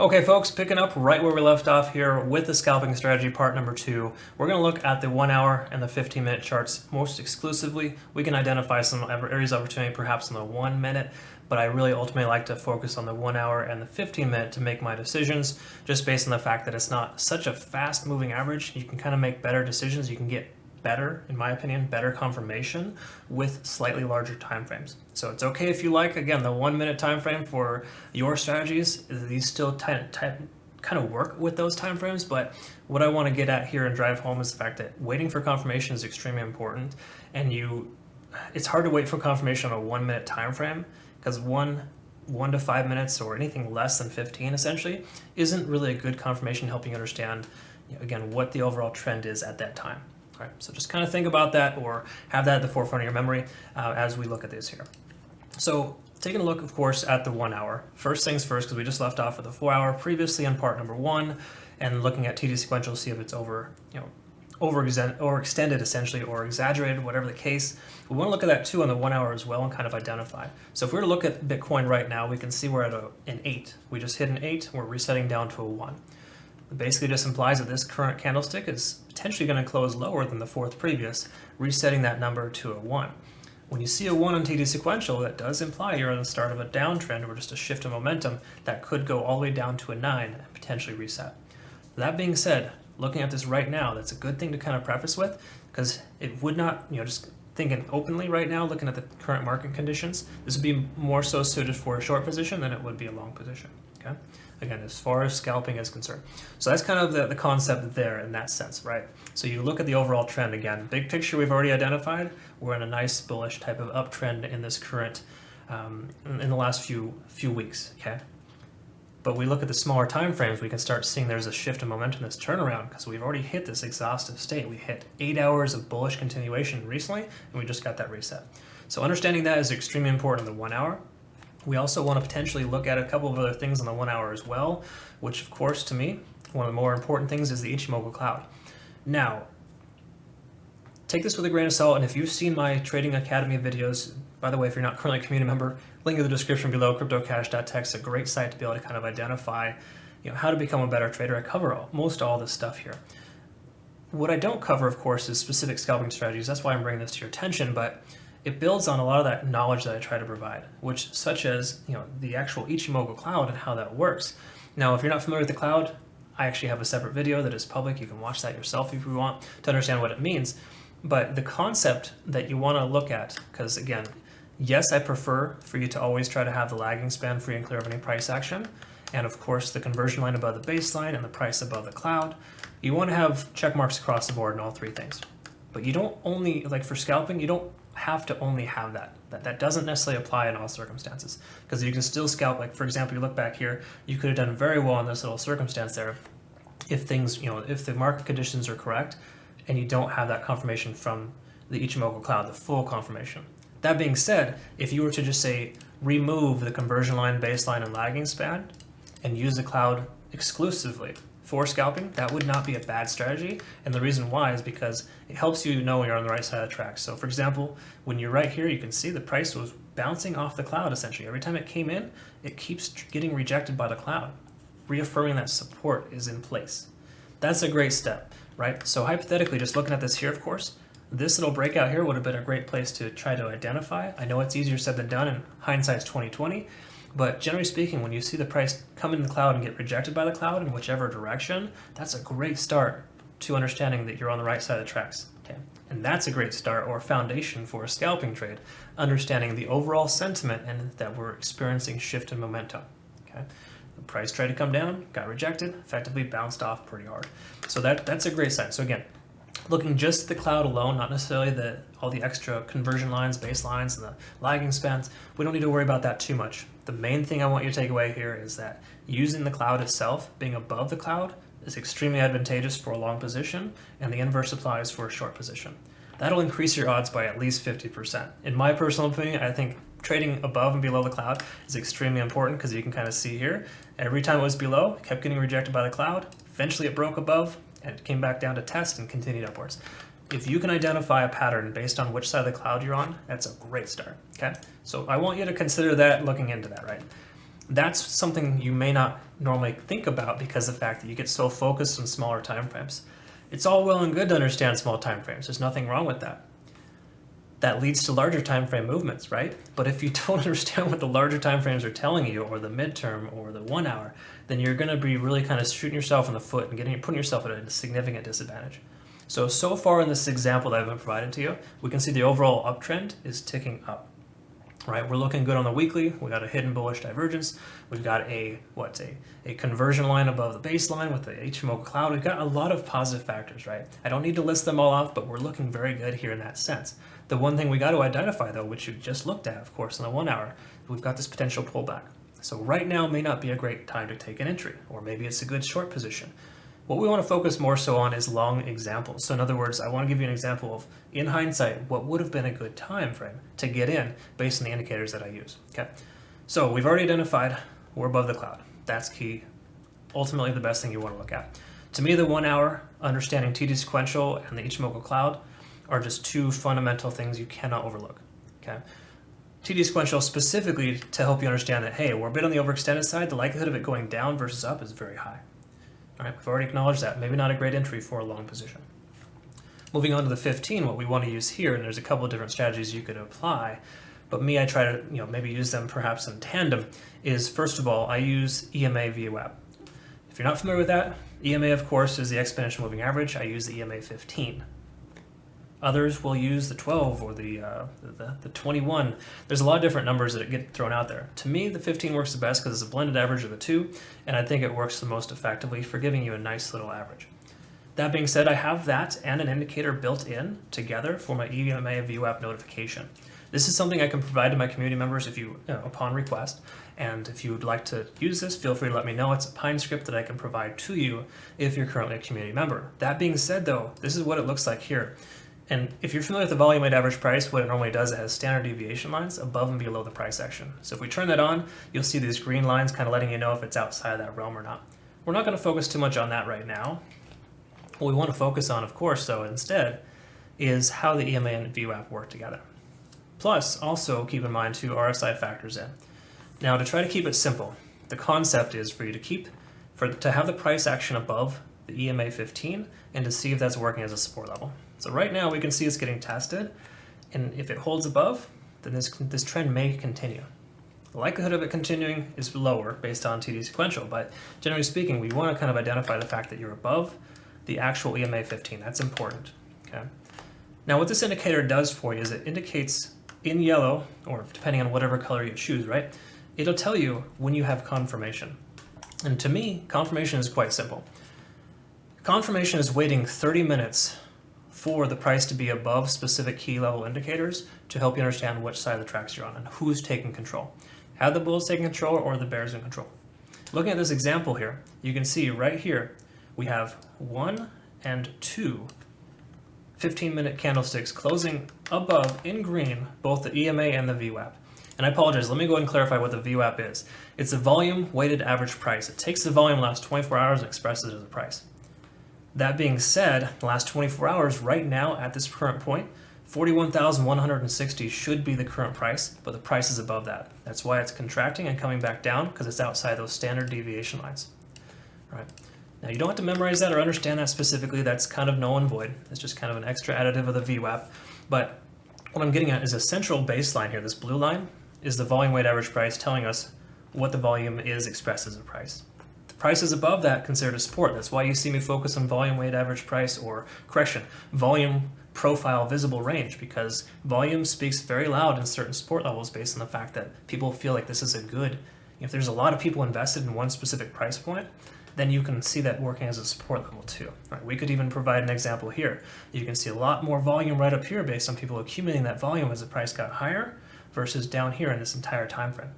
Okay folks, picking up right where we left off here with the scalping strategy part number 2. We're going to look at the 1 hour and the 15-minute charts most exclusively. We can identify some areas of opportunity perhaps in the 1 minute, but I really ultimately like to focus on the 1 hour and the 15-minute to make my decisions, just based on the fact that it's not such a fast moving average. You can kind of make better decisions. You can get better, in my opinion, better confirmation with slightly larger time frames. So it's okay if you like, again, the 1 minute time frame for your strategies. These still kind of work with those time frames, but what I want to get at here and drive home is the fact that waiting for confirmation is extremely important, and it's hard to wait for confirmation on a 1 minute time frame because 1 to 5 minutes or anything less than 15 essentially isn't really a good confirmation helping you understand, again, what the overall trend is at that time. Right, so just kind of think about that or have that at the forefront of your memory as we look at this here. So taking a look, of course, at the 1 hour. First things first, because we just left off with the 4 hour previously in part number 1, and looking at TD sequential to see if it's overextended essentially or exaggerated, whatever the case. We want to look at that too on the 1 hour as well and kind of identify. So if we were to look at Bitcoin right now, we can see we're at an 8. We just hit an 8. We're resetting down to a 1. Basically just implies that this current candlestick is potentially going to close lower than the fourth previous, resetting that number to a 1. When you see a 1 on TD sequential, that does imply you're on the start of a downtrend or just a shift in momentum that could go all the way down to a 9 and potentially reset. That being said, looking at this right now, that's a good thing to kind of preface with, because it would not, just thinking openly right now, looking at the current market conditions, this would be more so suited for a short position than it would be a long position. Okay. Again, as far as scalping is concerned. So that's kind of the concept there in that sense, right? So you look at the overall trend again. Big picture we've already identified. We're in a nice bullish type of uptrend in this current, in the last few weeks, okay? But we look at the smaller time frames, we can start seeing there's a shift in momentum, this turnaround, because we've already hit this exhaustive state. We hit 8 hours of bullish continuation recently, and we just got that reset. So understanding that is extremely important in the 1 hour. We also want to potentially look at a couple of other things on the 1 hour as well, which of course to me, one of the more important things is the Ichimoku cloud. Now, take this with a grain of salt, and if you've seen my Trading Academy videos, by the way, if you're not currently a community member, link in the description below, cryptocash.tech is a great site to be able to kind of identify how to become a better trader. I cover most all this stuff here. What I don't cover, of course, is specific scalping strategies. That's why I'm bringing this to your attention, but it builds on a lot of that knowledge that I try to provide, which such as the actual Ichimoku cloud and how that works. Now, if you're not familiar with the cloud, I actually have a separate video that is public. You can watch that yourself if you want to understand what it means. But the concept that you want to look at, because again, yes, I prefer for you to always try to have the lagging span free and clear of any price action, and of course the conversion line above the baseline and the price above the cloud. You want to have check marks across the board in all three things. But you don't only, like for scalping, you don't have to only have that. That doesn't necessarily apply in all circumstances, because you can still scalp. Like for example, you look back here, you could have done very well in this little circumstance there if things, if the market conditions are correct and you don't have that confirmation from the Ichimoku cloud, the full confirmation. That being said, if you were to just say remove the conversion line, baseline, and lagging span and use the cloud exclusively for scalping, that would not be a bad strategy. And the reason why is because it helps you know you're on the right side of the tracks. So for example, when you're right here, you can see the price was bouncing off the cloud essentially. Every time it came in, it keeps getting rejected by the cloud, reaffirming that support is in place. That's a great step, right? So hypothetically, just looking at this here, of course, this little breakout here would have been a great place to try to identify. I know it's easier said than done, and hindsight's 20/20. But generally speaking, when you see the price come in the cloud and get rejected by the cloud in whichever direction, that's a great start to understanding that you're on the right side of the tracks. Okay, and that's a great start or foundation for a scalping trade, understanding the overall sentiment and that we're experiencing shift in momentum. Okay, the price tried to come down, got rejected, effectively bounced off pretty hard. So that's a great sign. So again, looking just at the cloud alone, not necessarily all the extra conversion lines, baselines, and the lagging spans, we don't need to worry about that too much. The main thing I want you to take away here is that using the cloud itself, being above the cloud, is extremely advantageous for a long position, and the inverse applies for a short position. That'll increase your odds by at least 50%. In my personal opinion, I think trading above and below the cloud is extremely important, because you can kind of see here, every time it was below, it kept getting rejected by the cloud. Eventually it broke above, and it came back down to test and continued upwards. If you can identify a pattern based on which side of the cloud you're on, that's a great start, okay? So I want you to consider that looking into that, right? That's something you may not normally think about because of the fact that you get so focused on smaller time frames. It's all well and good to understand small time frames. There's nothing wrong with that. That leads to larger time frame movements, right? But if you don't understand what the larger time frames are telling you, or the midterm, or the 1 hour, then you're going to be really kind of shooting yourself in the foot and putting yourself at a significant disadvantage. So far in this example that I've been provided to you, we can see the overall uptrend is ticking up. Right, we're looking good on the weekly. We got a hidden bullish divergence. We've got a conversion line above the baseline with the HMO cloud. We've got a lot of positive factors, right? I don't need to list them all out, but we're looking very good here in that sense. The one thing we got to identify, though, which you just looked at, of course, in the 1 hour, we've got this potential pullback. So right now may not be a great time to take an entry, or maybe it's a good short position. What we want to focus more so on is long examples. So in other words, I want to give you an example of, in hindsight, what would have been a good time frame to get in based on the indicators that I use. Okay, so we've already identified we're above the cloud. That's key. Ultimately, the best thing you want to look at. To me, the 1 hour, understanding TD sequential, and the Ichimoku cloud are just two fundamental things you cannot overlook. Okay, TD sequential specifically to help you understand that, hey, we're a bit on the overextended side. The likelihood of it going down versus up is very high. All right, we've already acknowledged that. Maybe not a great entry for a long position. Moving on to the 15, what we want to use here, and there's a couple of different strategies you could apply, but me, I try to maybe use them perhaps in tandem, is first of all, I use EMA VWAP. If you're not familiar with that, EMA, of course, is the exponential moving average. I use the EMA 15. Others will use the 12 or the 21. There's a lot of different numbers that get thrown out there. To me, the 15 works the best because it's a blended average of the two, and I think it works the most effectively for giving you a nice little average. That being said, I have that and an indicator built in together for my EMA VWAP notification. This is something I can provide to my community members upon request, and if you would like to use this, feel free to let me know. It's a Pine script that I can provide to you if you're currently a community member. That being said, though, this is what it looks like here. And if you're familiar with the volume weighted average price, what it normally does, it has standard deviation lines above and below the price action. So if we turn that on, you'll see these green lines kind of letting you know if it's outside of that realm or not. We're not going to focus too much on that right now. What we want to focus on, of course, though, instead, is how the EMA and VWAP work together. Plus, also keep in mind 2 RSI factors in. Now, to try to keep it simple, the concept is for you to have the price action above the EMA 15 and to see if that's working as a support level. So right now we can see it's getting tested, and if it holds above, then this trend may continue. The likelihood of it continuing is lower based on TD sequential, but generally speaking, we want to kind of identify the fact that you're above the actual EMA 15. That's important. Okay. Now what this indicator does for you is it indicates in yellow, or depending on whatever color you choose, right? It'll tell you when you have confirmation. And to me, confirmation is quite simple. Confirmation is waiting 30 minutes for the price to be above specific key level indicators to help you understand which side of the tracks you're on and who's taking control. Have the bulls taking control or the bears in control? Looking at this example here, you can see right here we have 1 and 2 15-minute candlesticks closing above in green both the EMA and the VWAP. And I apologize, let me go ahead and clarify what the VWAP is. It's a volume weighted average price. It takes the volume last 24 hours and expresses it as a price. That being said, the last 24 hours right now at this current point, 41,160 should be the current price, but the price is above that. That's why it's contracting and coming back down, because it's outside those standard deviation lines. All right. Now you don't have to memorize that or understand that specifically. That's kind of null and void. It's just kind of an extra additive of the VWAP. But what I'm getting at is a central baseline here. This blue line is the volume weighted average price telling us what the volume is expressed as a price. Prices above that considered a support. That's why you see me focus on volume weighted average price, or correction, volume profile visible range, because volume speaks very loud in certain support levels based on the fact that people feel like this is a good. If there's a lot of people invested in one specific price point, then you can see that working as a support level too. Right? We could even provide an example here. You can see a lot more volume right up here based on people accumulating that volume as the price got higher versus down here in this entire time frame.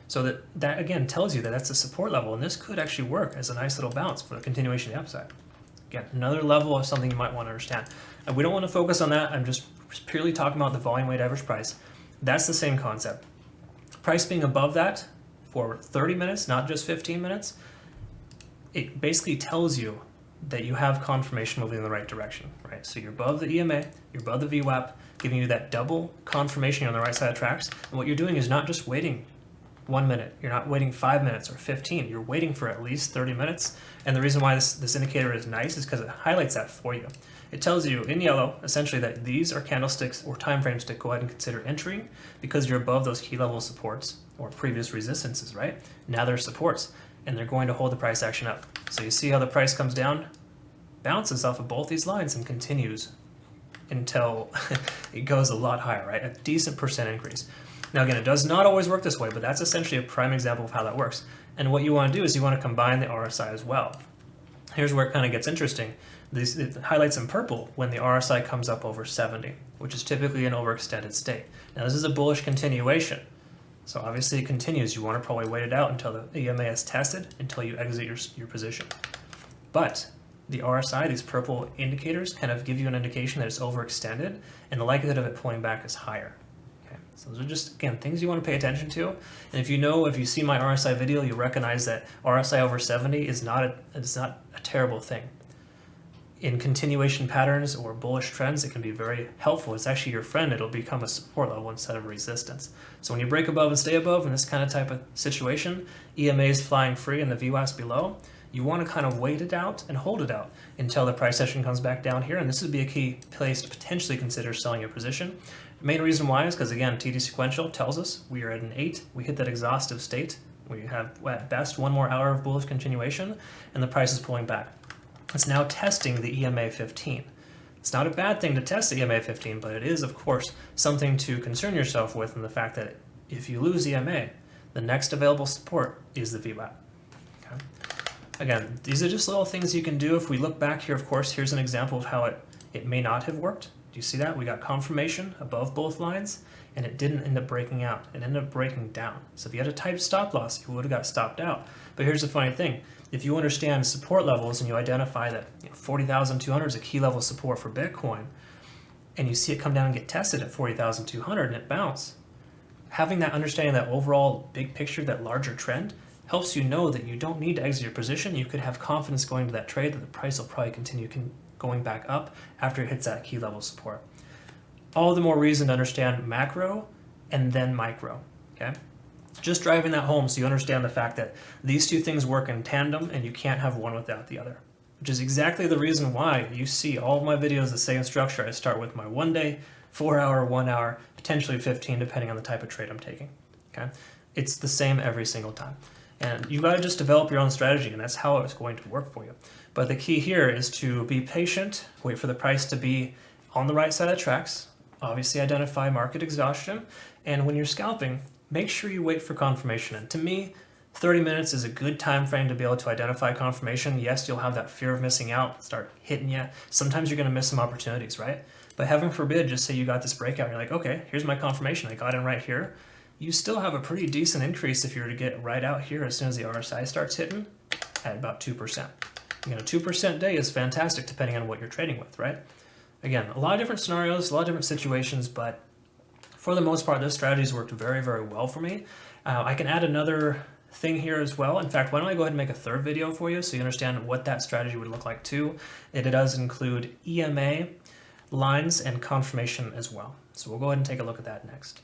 So that again tells you that that's a support level, and this could actually work as a nice little bounce for the continuation of the upside. Again, another level of something you might want to understand. And we don't want to focus on that. I'm just purely talking about the volume weighted average price. That's the same concept. Price being above that for 30 minutes, not just 15 minutes, it basically tells you that you have confirmation moving in the right direction, right? So you're above the EMA, you're above the VWAP, giving you that double confirmation on the right side of the tracks. And what you're doing is not just waiting 1 minute. You're not waiting 5 minutes or 15. You're waiting for at least 30 minutes. And the reason why this indicator is nice is because it highlights that for you. It tells you in yellow, essentially, that these are candlesticks or time frames to go ahead and consider entering because you're above those key level supports or previous resistances, right? Now they're supports, and they're going to hold the price action up. So you see how the price comes down, bounces off of both these lines, and continues until it goes a lot higher, right? A decent percent increase. Now again, it does not always work this way, but that's essentially a prime example of how that works. And what you want to do is you want to combine the RSI as well. Here's where it kind of gets interesting. It highlights in purple when the RSI comes up over 70, which is typically an overextended state. Now this is a bullish continuation. So obviously it continues. You want to probably wait it out until the EMA is tested, until you exit your position. But the RSI, these purple indicators, kind of give you an indication that it's overextended, and the likelihood of it pulling back is higher. Okay, so those are just, again, things you want to pay attention to. And if you see my RSI video, you recognize that RSI over 70 is not a terrible thing. In continuation patterns or bullish trends, it can be very helpful. It's actually your friend. It'll become a support level instead of resistance. So when you break above and stay above in this kind of type of situation, EMA is flying free and the VWAP's below, you want to kind of wait it out and hold it out until the price action comes back down here. And this would be a key place to potentially consider selling your position. The main reason why is because, again, TD sequential tells us we are at an 8. We hit that exhaustive state. We have, at best, 1 more hour of bullish continuation, and the price is pulling back. It's now testing the EMA 15. It's not a bad thing to test the EMA 15, but it is, of course, something to concern yourself with in the fact that if you lose EMA, the next available support is the VWAP. Okay? Again, these are just little things you can do. If we look back here, of course, here's an example of how it may not have worked. Do you see that? We got confirmation above both lines, and it didn't end up breaking out. It ended up breaking down. So if you had a type stop loss, you would have got stopped out. But here's the funny thing. If you understand support levels and you identify that 40,200 is a key level support for Bitcoin, and you see it come down and get tested at 40,200 and it bounce, having that understanding, that overall big picture, that larger trend, helps you know that you don't need to exit your position. You could have confidence going to that trade that the price will probably continue going back up after it hits that key level support. All the more reason to understand macro and then micro, okay? Just driving that home so you understand the fact that these two things work in tandem and you can't have one without the other, which is exactly the reason why you see all of my videos the same structure. I start with my 1 day, 4 hour, 1 hour, potentially 15 depending on the type of trade I'm taking, okay? It's the same every single time. And you got to just develop your own strategy, and that's how it's going to work for you. But the key here is to be patient, wait for the price to be on the right side of the tracks, obviously identify market exhaustion, and when you're scalping, make sure you wait for confirmation. And to me, 30 minutes is a good time frame to be able to identify confirmation. Yes, you'll have that fear of missing out, start hitting you. Sometimes you're going to miss some opportunities, right? But heaven forbid, just say you got this breakout and you're like, okay, here's my confirmation. I got in right here. You still have a pretty decent increase if you were to get right out here as soon as the RSI starts hitting at about 2%. You know, 2% day is fantastic depending on what you're trading with, right? Again, a lot of different scenarios, a lot of different situations, but for the most part, this strategy has worked very, very well for me. I can add another thing here as well. In fact, why don't I go ahead and make a third video for you so you understand what that strategy would look like too. It does include EMA, lines, and confirmation as well. So we'll go ahead and take a look at that next.